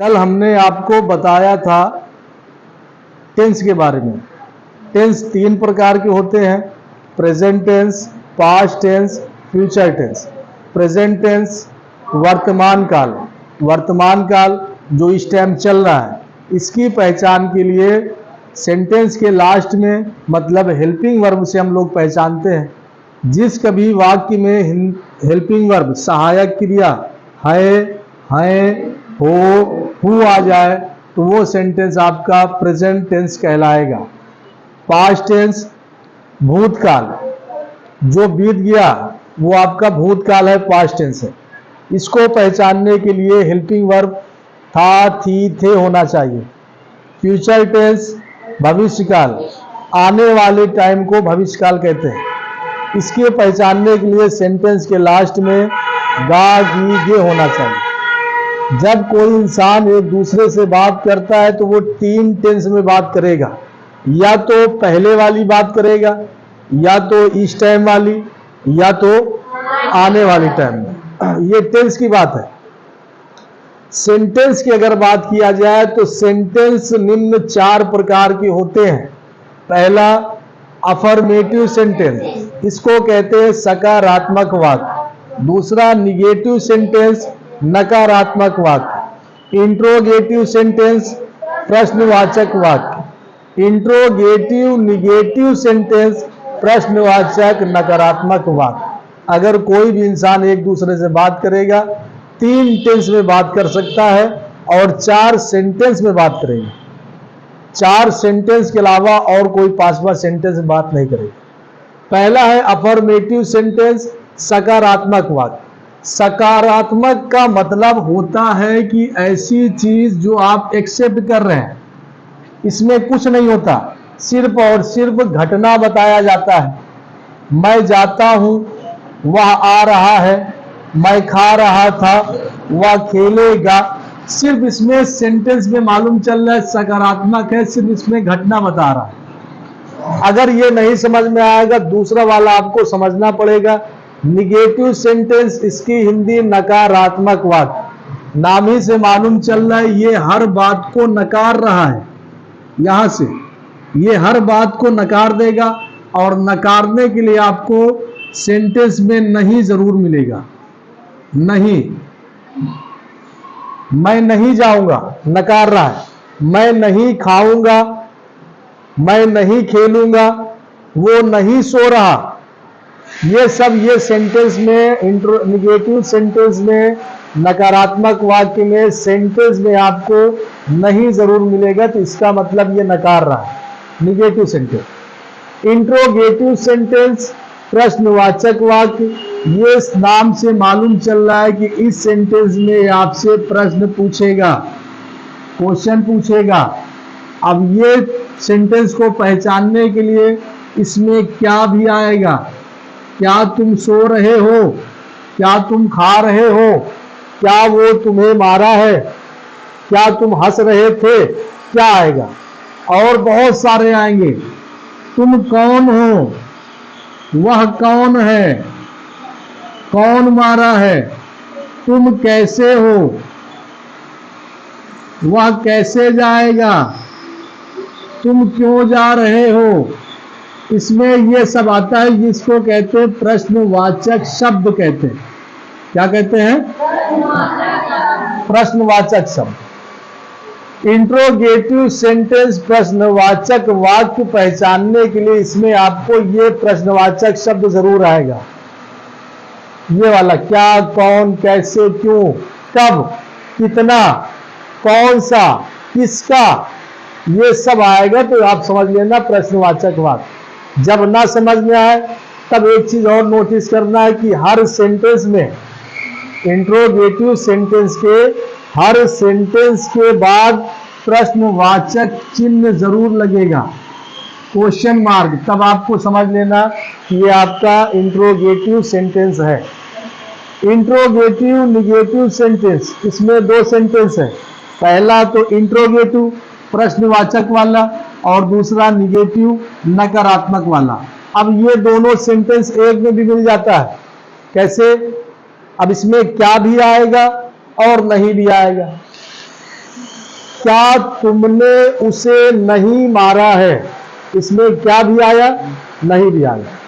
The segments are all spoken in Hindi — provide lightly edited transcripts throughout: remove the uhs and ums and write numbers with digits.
कल हमने आपको बताया था टेंस के बारे में। टेंस तीन प्रकार के होते हैं, present tense, past tense, future tense. Present tense वर्तमान काल, वर्तमान काल जो इस टाइम चल रहा है, इसकी पहचान के लिए सेंटेंस के लास्ट में मतलब हेल्पिंग वर्ब से हम लोग पहचानते हैं। जिस कभी वाक्य में हेल्पिंग वर्ब सहायक क्रिया है, हो आ जाए तो वो सेंटेंस आपका प्रेजेंट टेंस कहलाएगा। पास्ट टेंस भूतकाल, जो बीत गया वो आपका भूतकाल है, पास्ट टेंस है। इसको पहचानने के लिए हेल्पिंग वर्ब था, थी, थे होना चाहिए। फ्यूचर टेंस भविष्यकाल, आने वाले टाइम को भविष्यकाल कहते हैं। इसके पहचानने के लिए सेंटेंस के लास्ट में गा, गी, गे होना चाहिए। जब कोई इंसान एक दूसरे से बात करता है तो वो तीन टेंस में बात करेगा, या तो पहले वाली बात करेगा, या तो इस टाइम वाली, या तो आने वाली टाइम में। ये टेंस की बात है। सेंटेंस की अगर बात किया जाए तो सेंटेंस निम्न चार प्रकार के होते हैं। पहला अफर्मेटिव सेंटेंस, इसको कहते हैं सकारात्मक वाक्य। दूसरा निगेटिव सेंटेंस, नकारात्मक वाक्य। इंट्रोगेटिव सेंटेंस, प्रश्नवाचक वाक्य। इंट्रोगेटिव निगेटिव सेंटेंस, प्रश्नवाचक नकारात्मक वाक्य। अगर कोई भी इंसान एक दूसरे से बात करेगा, तीन टेंस में बात कर सकता है और चार सेंटेंस में बात करेगा। चार सेंटेंस के अलावा और कोई पांचवा सेंटेंस में बात नहीं करेगा। पहला है अफर्मेटिव सेंटेंस, सकारात्मक वाक्य। सकारात्मक का मतलब होता है कि ऐसी चीज जो आप एक्सेप्ट कर रहे हैं, इसमें कुछ नहीं होता, सिर्फ और सिर्फ घटना बताया जाता है। मैं जाता हूं, वह आ रहा है, मैं खा रहा था, वह खेलेगा। सिर्फ इसमें सेंटेंस में मालूम चल रहा है सकारात्मक है, सिर्फ इसमें घटना बता रहा है। अगर ये नहीं समझ में आएगा, दूसरा वाला आपको समझना पड़ेगा। निगेटिव सेंटेंस, इसकी हिंदी नकारात्मक वाक्य। नाम ही से मालूम चल रहा है ये हर बात को नकार रहा है। यहां से ये हर बात को नकार देगा, और नकारने के लिए आपको सेंटेंस में नहीं जरूर मिलेगा। नहीं, मैं नहीं जाऊंगा, नकार रहा है। मैं नहीं खाऊंगा, मैं नहीं खेलूंगा, वो नहीं सो रहा। ये सब ये सेंटेंस में, निगेटिव सेंटेंस में, नकारात्मक वाक्य में, सेंटेंस में आपको नहीं जरूर मिलेगा, तो इसका मतलब ये नकार रहा है, निगेटिव सेंटेंस। इंट्रोगेटिव सेंटेंस, प्रश्नवाचक वाक्य। ये नाम से मालूम चल रहा है कि इस सेंटेंस में आपसे प्रश्न पूछेगा, क्वेश्चन पूछेगा। अब ये सेंटेंस को पहचानने के लिए इसमें क्या भी आएगा, क्या तुम सो रहे हो, क्या तुम खा रहे हो, क्या वो तुम्हें मारा है, क्या तुम हंस रहे थे, क्या आएगा, और बहुत सारे आएंगे। तुम कौन हो, वह कौन है, कौन मारा है, तुम कैसे हो, वह कैसे जाएगा, तुम क्यों जा रहे हो। इसमें ये सब आता है, जिसको कहते हैं प्रश्नवाचक शब्द कहते हैं। क्या कहते हैं? प्रश्नवाचक शब्द। इंट्रोगेटिव सेंटेंस, प्रश्नवाचक वाक्य पहचानने के लिए इसमें आपको ये प्रश्नवाचक शब्द जरूर आएगा। ये वाला क्या, कौन, कैसे, क्यों, कब, कितना, कौन सा, किसका, ये सब आएगा। तो आप समझ लेना प्रश्नवाचक वाक्य। जब ना समझ में आए तब एक चीज और नोटिस करना है कि हर सेंटेंस में, इंट्रोगेटिव सेंटेंस के हर सेंटेंस के बाद प्रश्नवाचक चिन्ह जरूर लगेगा, क्वेश्चन मार्क। तब आपको समझ लेना कि ये आपका इंट्रोगेटिव सेंटेंस है। इंट्रोगेटिव निगेटिव सेंटेंस, इसमें दो सेंटेंस है। पहला तो इंट्रोगेटिव प्रश्नवाचक वाला, और दूसरा निगेटिव नकारात्मक वाला। अब ये दोनों सेंटेंस एक में भी मिल जाता है। कैसे? अब इसमें क्या भी आएगा और नहीं भी आएगा। क्या तुमने उसे नहीं मारा है, इसमें क्या भी आया, नहीं भी आया।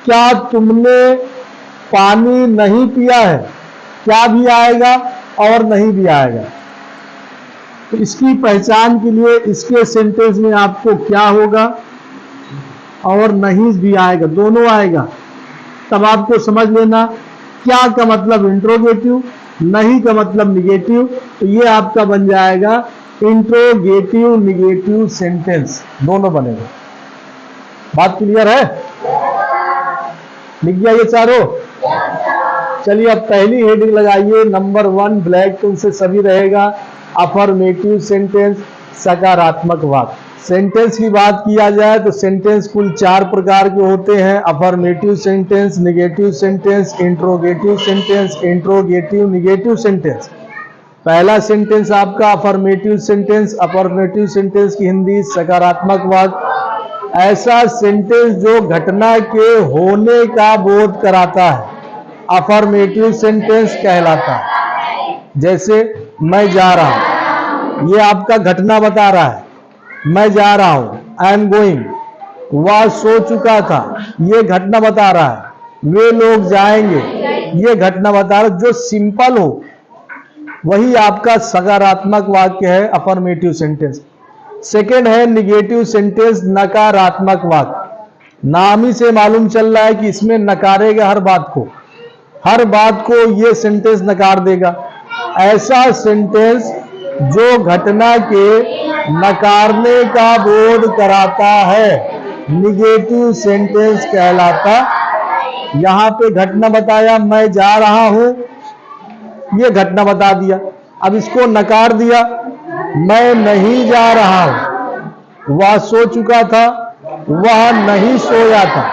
क्या तुमने पानी नहीं पिया है, क्या भी आएगा और नहीं भी आएगा। तो इसकी पहचान के लिए इसके सेंटेंस में आपको क्या होगा और नहीं भी आएगा, दोनों आएगा। तब आपको समझ लेना क्या का मतलब इंट्रोगेटिव, नहीं का मतलब निगेटिव। तो ये आपका बन जाएगा इंट्रोगेटिव निगेटिव सेंटेंस, दोनों बनेगा। बात क्लियर है? लिख गया ये चारों? चलिए अब पहली हेडिंग लगाइए, नंबर 1 ब्लैक पेन से सभी रहेगा, अफर्मेटिव सेंटेंस, सकारात्मक वाक्य। सेंटेंस की बात किया जाए तो सेंटेंस कुल 4 प्रकार के होते हैं, affirmative sentence, negative sentence, interrogative sentence, interrogative negative sentence. पहला सेंटेंस आपका अफर्मेटिव सेंटेंस। अफर्मेटिव सेंटेंस की हिंदी सकारात्मक वाक्य, ऐसा सेंटेंस जो घटना के होने का बोध कराता है, अफर्मेटिव सेंटेंस कहलाता है। जैसे मैं जा रहा हूं, ये आपका घटना बता रहा है, मैं जा रहा हूं, आई एम गोइंग। वह सो चुका था, ये घटना बता रहा है। वे लोग जाएंगे, ये घटना बता रहा है। जो सिंपल हो वही आपका सकारात्मक वाक्य है, अफर्मेटिव सेंटेंस। सेकंड है निगेटिव सेंटेंस, नकारात्मक वाक्य। नाम ही से मालूम चल रहा है कि इसमें नकारेगा हर बात को, हर बात को ये सेंटेंस नकार देगा। ऐसा सेंटेंस जो घटना के नकारने का बोध कराता है, निगेटिव सेंटेंस कहलाता। यहां पे घटना बताया, मैं जा रहा हूं, ये घटना बता दिया। अब इसको नकार दिया, मैं नहीं जा रहा हूं। वह सो चुका था, वह नहीं सोया था।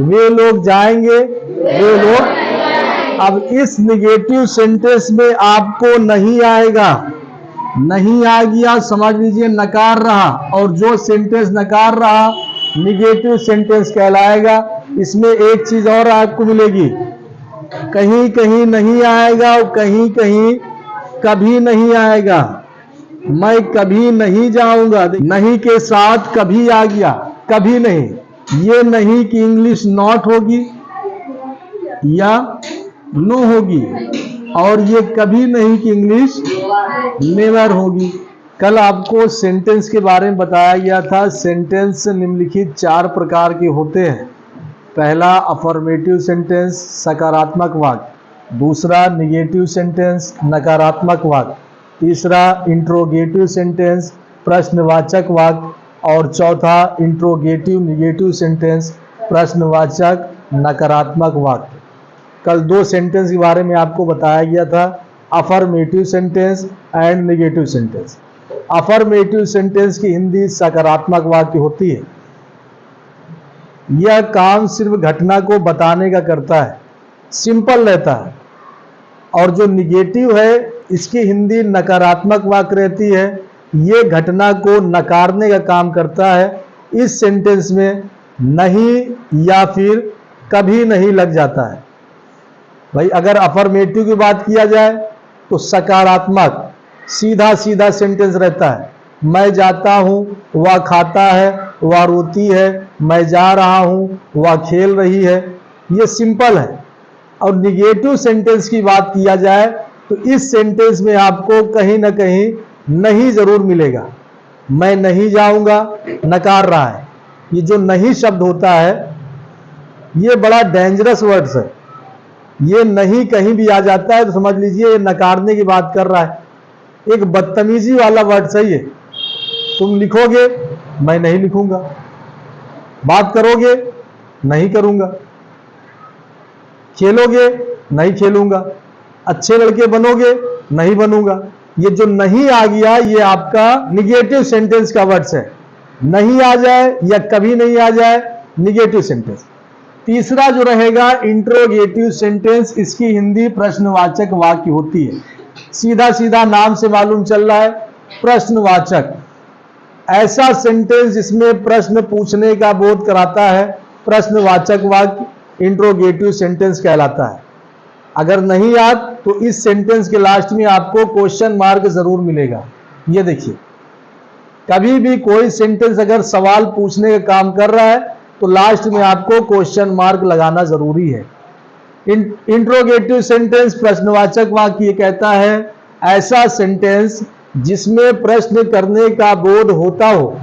वे लोग जाएंगे, वे लोग। अब इस निगेटिव सेंटेंस में आपको नहीं आएगा, नहीं आ गया, समझ लीजिए नकार रहा। और जो सेंटेंस नकार रहा निगेटिव सेंटेंस कहलाएगा। इसमें एक चीज और आपको मिलेगी, कहीं कहीं नहीं आएगा और कहीं कहीं कभी नहीं आएगा। मैं कभी नहीं जाऊंगा, नहीं के साथ कभी आ गया, कभी नहीं। ये नहीं की इंग्लिश नॉट होगी या नो होगी, और ये कभी नहीं की इंग्लिश नेवर होगी। कल आपको सेंटेंस के बारे में बताया गया था। सेंटेंस निम्नलिखित 4 प्रकार के होते हैं। पहला अफर्मेटिव सेंटेंस, सकारात्मक वाक्य। दूसरा निगेटिव सेंटेंस, नकारात्मक वाक्य। तीसरा इंट्रोगेटिव सेंटेंस, प्रश्नवाचक वाक्य। और चौथा इंट्रोगेटिव निगेटिव सेंटेंस, प्रश्नवाचक नकारात्मक वाक्य। कल 2 सेंटेंस के बारे में आपको बताया गया था, affirmative sentence and negative sentence. Affirmative sentence की हिंदी सकारात्मक वाक्य होती है। यह काम सिर्फ घटना को बताने का करता है, सिंपल रहता है। और जो निगेटिव है इसकी हिंदी नकारात्मक वाक्य रहती है, ये घटना को नकारने का काम करता है। इस सेंटेंस में नहीं या फिर कभी नहीं लग जाता है। भाई अगर अफर्मेटिव की बात किया जाए तो सकारात्मक सीधा सीधा सेंटेंस रहता है। मैं जाता हूं, वह खाता है, वह रोती है। मैं जा रहा हूं, वह खेल रही है। ये सिंपल है। और निगेटिव सेंटेंस की बात किया जाए तो इस सेंटेंस में आपको कहीं ना कहीं नहीं जरूर मिलेगा। मैं नहीं जाऊंगा, नकार रहा है। ये जो नहीं शब्द होता है ये बड़ा डेंजरस वर्ड्स है। ये नहीं कहीं भी आ जाता है तो समझ लीजिए ये नकारने की बात कर रहा है। एक बदतमीजी वाला वर्ड है ये। तुम लिखोगे, मैं नहीं लिखूंगा। बात करोगे, नहीं करूंगा। खेलोगे, नहीं खेलूंगा। अच्छे लड़के बनोगे, नहीं बनूंगा। ये जो नहीं आ गया ये आपका निगेटिव सेंटेंस का वर्ड्स है। नहीं आ जाए या कभी नहीं आ जाए, निगेटिव सेंटेंस। तीसरा जो रहेगा इंट्रोगेटिव सेंटेंस, इसकी हिंदी प्रश्नवाचक वाक्य होती है। सीधा सीधा नाम से मालूम चल रहा है, प्रश्नवाचक। ऐसा सेंटेंस जिसमें प्रश्न पूछने का बोध कराता है, प्रश्नवाचक वाक्य इंट्रोगेटिव सेंटेंस कहलाता है। अगर नहीं याद तो इस सेंटेंस के लास्ट में आपको क्वेश्चन मार्क जरूर मिलेगा। ये देखिए, कभी भी कोई सेंटेंस अगर सवाल पूछने का काम कर रहा है तो लास्ट में आपको क्वेश्चन मार्क लगाना जरूरी है। इंट्रोगेटिव सेंटेंस प्रश्नवाचक वाक्य कहता है ऐसा सेंटेंस जिसमें प्रश्न करने का बोध होता हो,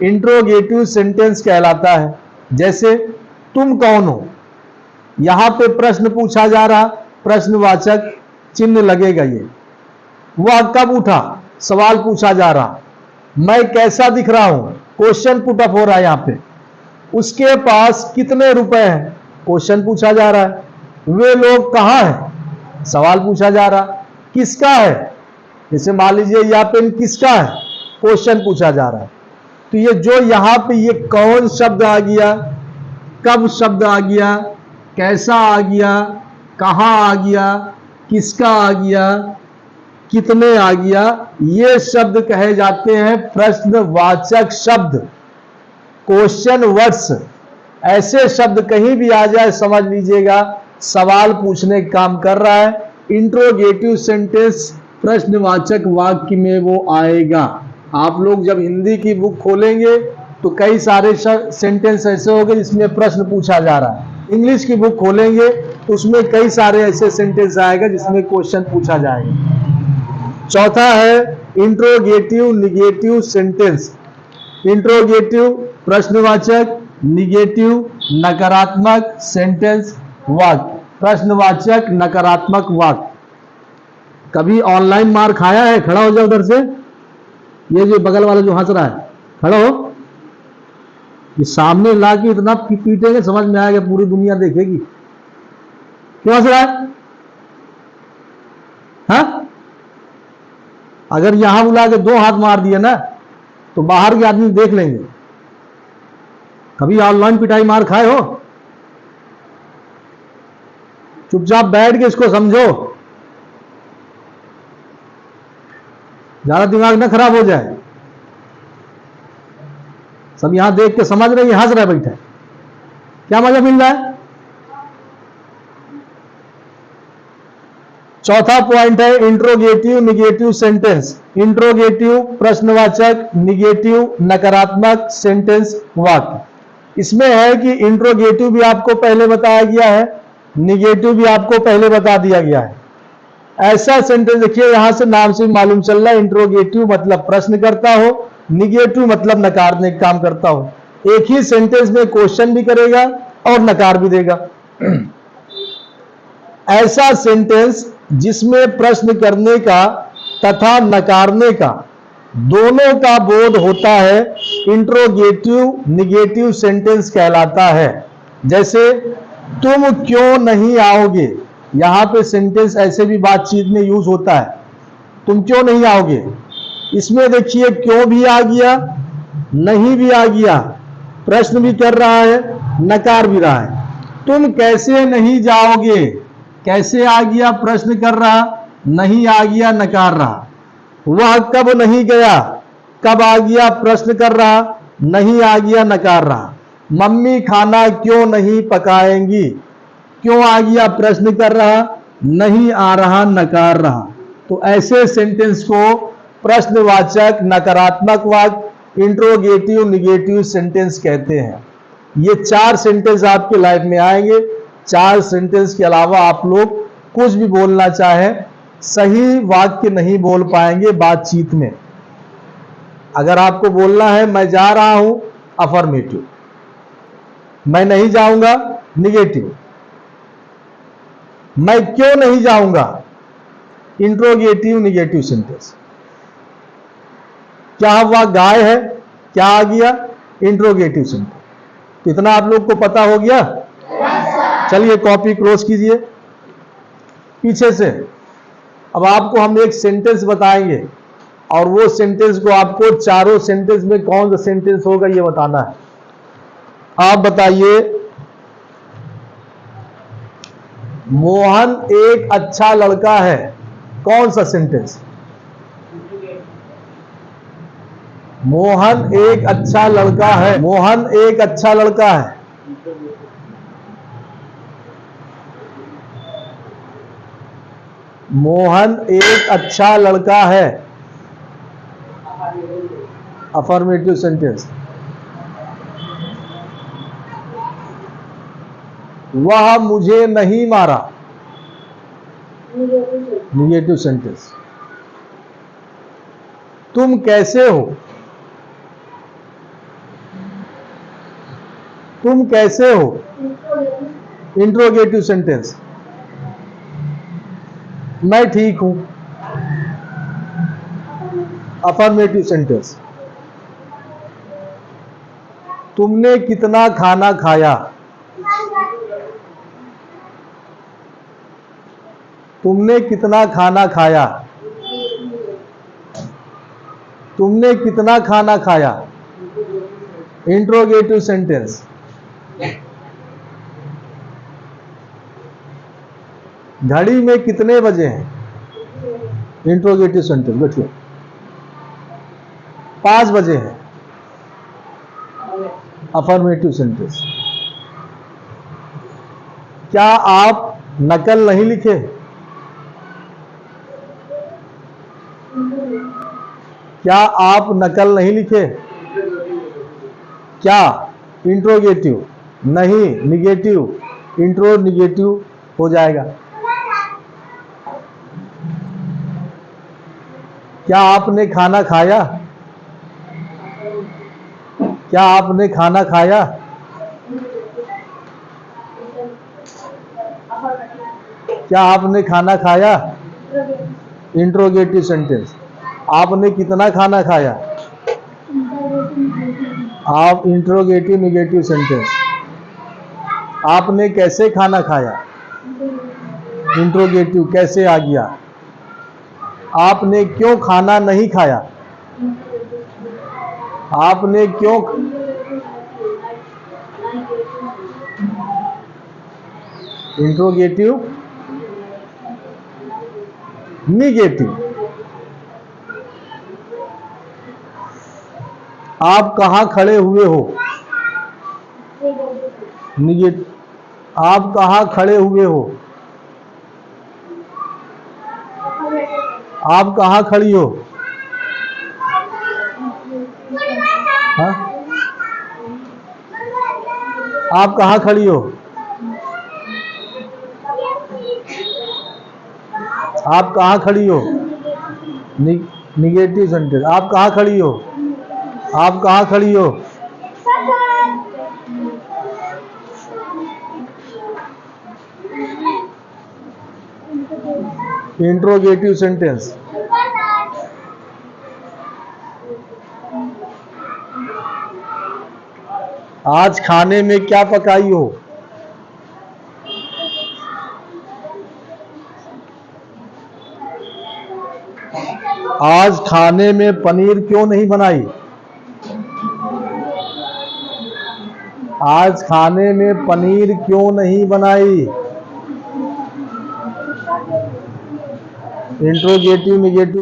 इंट्रोगेटिव सेंटेंस कहलाता है। जैसे तुम कौन हो, यहां पे प्रश्न पूछा जा रहा, प्रश्नवाचक चिन्ह लगेगा। ये वह कब उठा, सवाल पूछा जा रहा। मैं कैसा दिख रहा हूं, क्वेश्चन पुट अप हो रहा है यहां पे। उसके पास कितने रुपए हैं, क्वेश्चन पूछा जा रहा है। वे लोग कहां हैं, सवाल पूछा जा रहा। किसका है, जैसे मान लीजिए यह पेन किसका है, क्वेश्चन पूछा जा रहा है। तो ये जो यहां पे ये कौन शब्द आ गया, कब शब्द आ गया, कैसा आ गया, कहां आ गया, किसका आ गया, कितने आ गया, ये शब्द कहे जाते हैं प्रश्नवाचक शब्द, क्वेश्चन वर्ड्स। ऐसे शब्द कहीं भी आ जाए समझ लीजिएगा सवाल पूछने का काम कर रहा है। इंट्रोगेटिव सेंटेंस प्रश्नवाचक वाक्य में वो आएगा। आप लोग जब हिंदी की बुक खोलेंगे तो कई सारे सेंटेंस ऐसे होंगे जिसमें प्रश्न पूछा जा रहा है। इंग्लिश की बुक खोलेंगे तो उसमें कई सारे ऐसे सेंटेंस आएगा जिसमें क्वेश्चन पूछा जाएगा। चौथा है इंट्रोगेटिव निगेटिव सेंटेंस। इंट्रोगेटिव प्रश्नवाचक, निगेटिव नकारात्मक सेंटेंस वाक्य, प्रश्नवाचक नकारात्मक वाक्य। कभी ऑनलाइन मार खाया है, खड़ा हो जाओ उधर से, ये जो बगल वाला जो हंस रहा है खड़ा हो, ये सामने ला के इतना पीटेंगे समझ में आएगा, पूरी दुनिया देखेगी। क्यों हंस रहा है? हाँ, अगर यहां बुला के 2 हाथ मार दिए ना तो बाहर के आदमी देख लेंगे। कभी ऑनलाइन पिटाई मार खाए हो? चुपचाप बैठ के इसको समझो, ज्यादा दिमाग ना खराब हो जाए। सब यहां देख के समझ रहे हैं, हंस रहा है बैठा, क्या मजा मिल रहा है? चौथा पॉइंट है इंट्रोगेटिव निगेटिव सेंटेंस। इंट्रोगेटिव प्रश्नवाचक, निगेटिव नकारात्मक सेंटेंस वाक्य। इसमें है कि इंट्रोगेटिव भी आपको पहले बताया गया है, निगेटिव भी आपको पहले बता दिया गया है। ऐसा सेंटेंस देखिए, यहां से नाम से मालूम चल रहा है इंट्रोगेटिव मतलब प्रश्न करता हो, निगेटिव मतलब नकारने का काम करता हो। एक ही सेंटेंस में क्वेश्चन भी करेगा और नकार भी देगा। ऐसा सेंटेंस जिसमें प्रश्न करने का तथा नकारने का दोनों का बोध होता है, इंट्रोगेटिव निगेटिव सेंटेंस कहलाता है। जैसे तुम क्यों नहीं आओगे, यहां पे सेंटेंस ऐसे भी बातचीत में यूज होता है, तुम क्यों नहीं आओगे। इसमें देखिए क्यों भी आ गया, नहीं भी आ गया, प्रश्न भी कर रहा है, नकार भी रहा है। तुम कैसे नहीं जाओगे, कैसे आ गया, प्रश्न कर रहा, नहीं आ गया, नकार रहा। वह कब नहीं गया, कब आ गया, प्रश्न कर रहा, नहीं आ गया, नकार रहा। मम्मी खाना क्यों नहीं पकाएंगी, क्यों आ गया, प्रश्न कर रहा, नहीं आ रहा, नकार रहा। तो ऐसे सेंटेंस को प्रश्नवाचक नकारात्मक वाक्य, इंट्रोगेटिव निगेटिव सेंटेंस कहते हैं। ये 4 सेंटेंस आपके लाइफ में आएंगे। 4 सेंटेंस के अलावा आप लोग कुछ भी बोलना चाहें, सही वाक्य नहीं बोल पाएंगे बातचीत में। अगर आपको बोलना है मैं जा रहा हूं, अफर्मेटिव, मैं नहीं जाऊंगा, निगेटिव, मैं क्यों नहीं जाऊंगा, इंट्रोगेटिव निगेटिव सेंटेंस। क्या वह गाय है, क्या आ गया, इंट्रोगेटिव सेंटेंस। तो इतना आप लोग को पता हो गया। चलिए कॉपी क्लोज कीजिए पीछे से। अब आपको हम एक सेंटेंस बताएंगे और वो सेंटेंस को आपको चारों सेंटेंस में कौन सा सेंटेंस होगा ये बताना है। आप बताइए, मोहन एक अच्छा लड़का है, कौन सा सेंटेंस। मोहन एक अच्छा लड़का है, मोहन एक अच्छा लड़का है। मोहन एक अच्छा लड़का है। Affirmative sentence. वह मुझे नहीं मारा। Negative sentence. तुम कैसे हो? तुम कैसे हो? Interrogative sentence. मैं ठीक हूं। Affirmative sentence. तुमने कितना खाना खाया? तुमने कितना खाना खाया? तुमने कितना खाना खाया? Interrogative sentence. घड़ी में कितने बजे हैं? Interrogative sentence. बैठिए। 5 बजे हैं। Affirmative sentence. क्या आप नकल नहीं लिखे? क्या आप नकल नहीं लिखे? क्या? इंट्रोगेटिव। नहीं, निगेटिव। इंट्रो निगेटिव हो जाएगा। क्या आपने खाना खाया? क्या आपने खाना खाया? क्या आपने खाना खाया? Interrogative sentence. आपने कितना खाना खाया? आप इंट्रोगेटिव निगेटिव सेंटेंस। आपने कैसे खाना खाया? इंट्रोगेटिव। कैसे आ गया? आपने क्यों खाना नहीं खाया? आपने क्यों? Interrogative negative. आप कहां खड़े हुए हो? निगेटिव। आप कहां खड़े हुए हो? आप कहां खड़ी हो? हाँ? आप कहां खड़ी हो? आप कहां खड़ी हो? Negative sentence. आप कहां खड़ी हो? आप कहां खड़ी हो? Interrogative sentence. आज खाने में क्या पकाई हो? आज खाने में पनीर क्यों नहीं बनाई? आज खाने में पनीर क्यों नहीं बनाई? Interrogative negative.